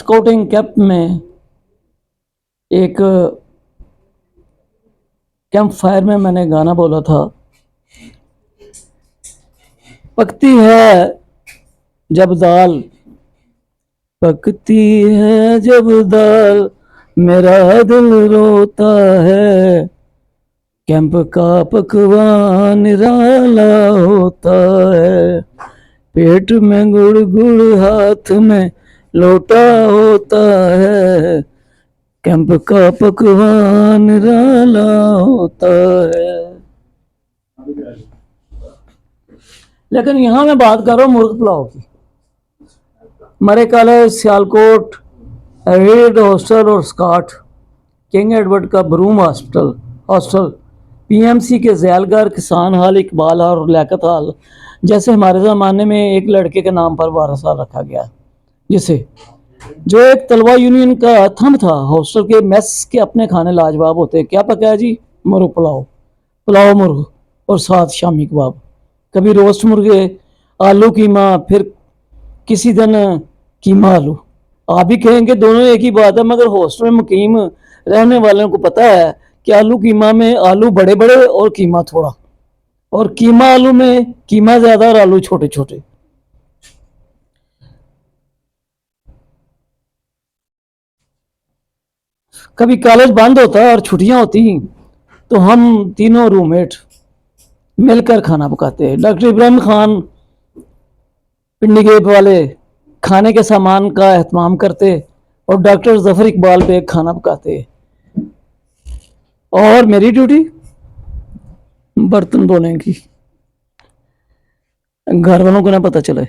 Scouting camp में एक camp fire में मैंने गाना बोला था, पकती है जब दाल, पकती है जब दाल, मेरा दिल रोता है, कैंप का पकवान निराला होता है, पेट में गुड़ गुड़ हाथ में लोटा होता है, कैंप का पकवान निराला होता है। लेकिन यहाँ मैं बात कर रहा हूँ मुर्ग पुलाव की। मरे कॉलेज, सियालकोट, रीड हॉस्टल और स्कॉट, किंग एडवर्ड का ब्रूम हॉस्टल, पीएमसी के जैलगर, किसान हाल, इकबाल हाल और लियाकत हाल जैसे हमारे ज़माने में एक लड़के के नाम पर वारस हाल रखा गया, जिसे जो एक तलवा यूनियन का थंब था। हॉस्टल के मेस के अपने खाने लाजवाब होते। क्या पकाया जी? मुर्ग पुलाव मुर्ग और साथ शामी कबाब, कभी रोस्ट मुर्गे, आलू कीमा, फिर किसी दिन कीमा आलू। आप भी कहेंगे दोनों एक ही बात है, मगर हॉस्टल में मुकीम रहने वालों को पता है कि आलू कीमा में आलू बड़े बड़े और कीमा थोड़ा, और कीमा आलू में कीमा ज्यादा और आलू छोटे छोटे। कभी कॉलेज बंद होता और छुट्टियां होती तो हम तीनों रूममेट मिलकर खाना पकाते। डॉक्टर इब्राहिम खान पिंडी गेट वाले खाने के सामान का एहतमाम करते और डॉक्टर जफर इकबाल पे खाना पकाते, और मेरी ड्यूटी बर्तन धोने की, घर वालों को ना पता चले,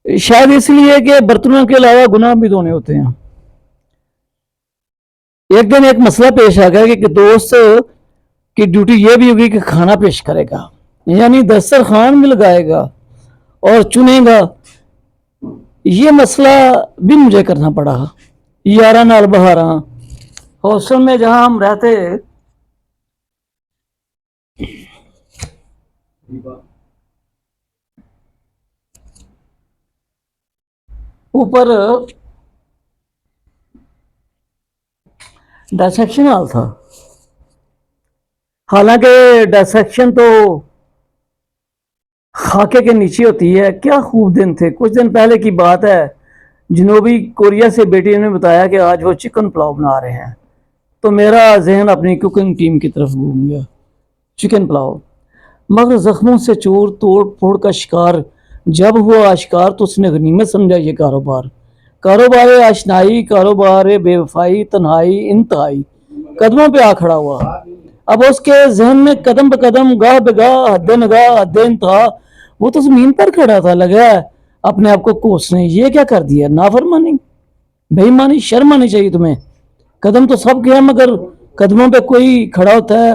शायद इसलिए कि बर्तनों के अलावा गुनाह भी धोने होते हैं। एक दिन एक मसला पेश आ गया कि दोस्त की ड्यूटी यह भी होगी कि खाना पेश करेगा, यानी दस्तरखान भी लगाएगा और चुनेगा। ये मसला भी मुझे करना पड़ा। 11 नाल बहारा हॉस्टल में जहां हम रहते, ऊपर डायसेक्शन हॉल था। हालांकि डायसेक्शन तो खाके के नीचे होती है। क्या खूब दिन थे। कुछ दिन पहले की बात है, जनूबी कोरिया से बेटी ने बताया कि आज वो चिकन पुलाव बना रहे हैं, तो मेरा जहन अपनी कुकिंग टीम की तरफ घूम गया। चिकन पुलाव, मगर जख्मों से चूर तोड़ फोड़ का शिकार जब हुआ आश्कार तो उसने गनीमत समझा ये कारोबार आशनाई, कारोबार बेवफाई, तन्हाई इंतहाई कदमों पे आ खड़ा हुआ। अब उसके जहन में कदम ब कदम, गाह बेगाह, हद्दे नगाह, हद्दे इंतहा, वो तो जमीन पर खड़ा था, लगा अपने आप को कोसने। ये क्या कर दिया? नाफरमानी, बेईमानी, शर्म आनी चाहिए तुम्हें। कदम तो सब गया, मगर कदमों पे कोई खड़ा होता है,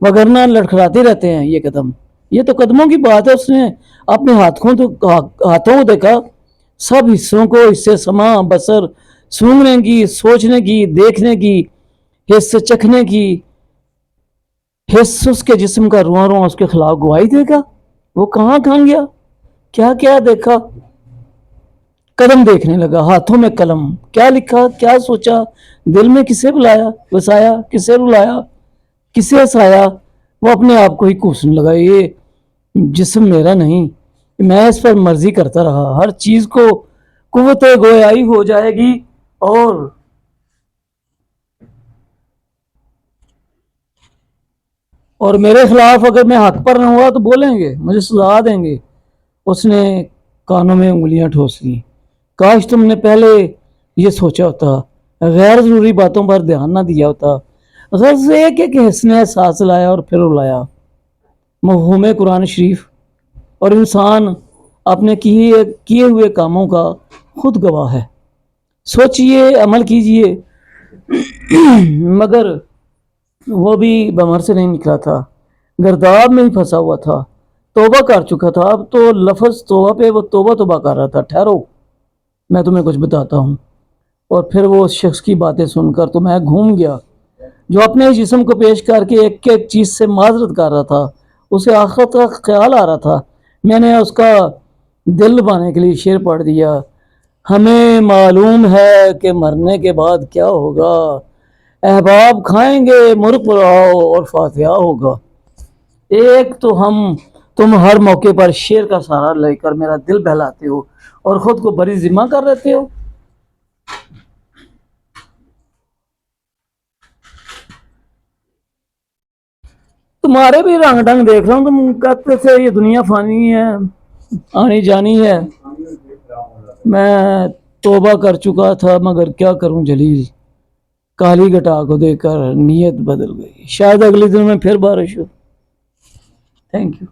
वगरना लड़खड़ाते रहते हैं ये कदम। ये तो कदमों की बात है। उसने अपने हाथों को देखा, सब हिस्सों को, हिस्से समा बसर, सूंघने की, सोचने की, देखने की, हिस्से चखने की, हिस्स उसके जिस्म का रुआ रुआ उसके खिलाफ गवाही देगा। वो कहाँ गया, क्या क्या देखा। कदम देखने लगा, हाथों में कलम, क्या लिखा, क्या सोचा, दिल में किसे बुलाया बसाया, किसे रुलाया, किसे हंसाया। वो अपने आप को ही कोसने लगा, ये जिस्म मेरा नहीं, मैं इस पर मर्जी करता रहा, हर चीज को कुव्वत गोयाई हो जाएगी और मेरे खिलाफ अगर मैं हक पर न हुआ तो बोलेंगे, मुझे सजा देंगे। उसने कानों में उंगलियां ठोस ली। काश तुमने पहले ये सोचा होता, गैर जरूरी बातों पर ध्यान ना दिया होता। गर्ज एक एक हिस्से ने सांस लाया और फिर रुलाया। मफ़हूम कुरान शरीफ और इंसान अपने किए हुए कामों का खुद गवाह है। सोचिए, अमल कीजिए। मगर वो भी बमर से नहीं निकला था, गर्दाब में ही फंसा हुआ था। तौबा कर चुका था। अब तो लफ्ज़ तौबा पे वो तौबा कर रहा था। ठहरो, मैं तुम्हें कुछ बताता हूँ। और फिर वो उस शख्स की बातें सुनकर तो मैं घूम गया, जो अपने जिस्म को पेश करके एक एक चीज़ से माजरत कर रहा था। उसे आखिरत का ख्याल आ रहा था। मैंने उसका दिल लुभाने के लिए शेर पढ़ दिया। हमें मालूम है कि मरने के बाद क्या होगा, अहबाब खाएंगे मुर्ग पुलाव और फातिहा होगा। एक तो तुम हर मौके पर शेर का सहारा लेकर मेरा दिल बहलाते हो और खुद को बड़ी जिम्मा कर रहते हो। तुम्हारे भी रंग ढंग देख रहा हूँ, तुम कहते थे ये दुनिया फानी है, आनी जानी है। मैं तौबा कर चुका था मगर क्या करूं जलील, काली घटा को देखकर नीयत बदल गई। शायद अगले दिन में फिर बारिश हो। Thank you.